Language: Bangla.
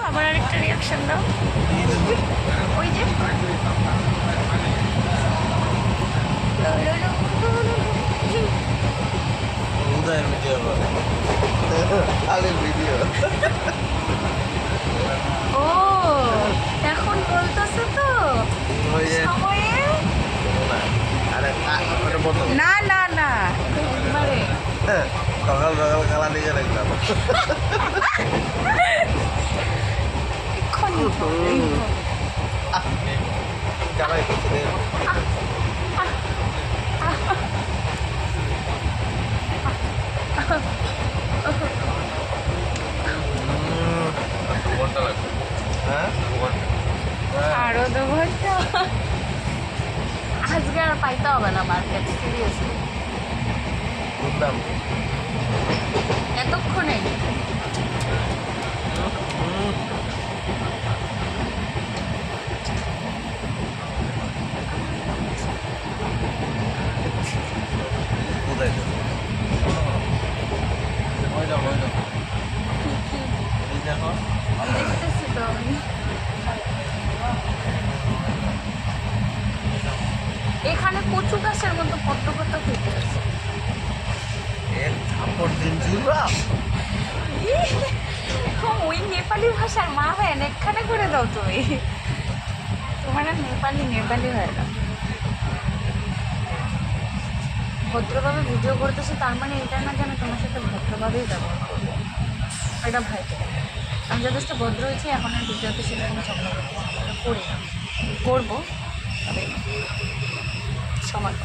আবার আরেকটা রিয়াকশন দাও। ওই যে উদয় ভিডিও করে আলের ভিডিও ও এখন বলতেছে তো ওই যে সময়ে আরে ওটা বন্ধ কর। না না না একবারে সকাল সকাল খেলা নিয়ে রাখলাম এক্ষুনি জ্বালাই করছে রে। ঘন্টা লাগবে হ্যাঁ আরো 2 ঘন্টা আজকে আর পাইতে হবে না মার্কেট সিরিয়াসলি বুঝলাম এতক্ষণে কোথায় ময়দা ময়দা এই দেখো দেখতেছি তো আমি এখানে কচু গাছের মতো পদ্ম পাতা হইতে আছে এক থাপ্পড় দিন চুরা ওই নেপালি ভাষার মা হয় না এখানে করে দাও তুমি তোমার আর নেপালি নেপালি হয় না ভদ্রভাবে ভিডিও করতেছে তার মানে এটা না যেন তোমার সাথে ভদ্রভাবেই ব্যবহার করবো এটা ভাই আমি যথেষ্ট ভদ্র হয়েছি এখন আর ভিডিওতে সেরকম চক্র করি না করবো তবে সময়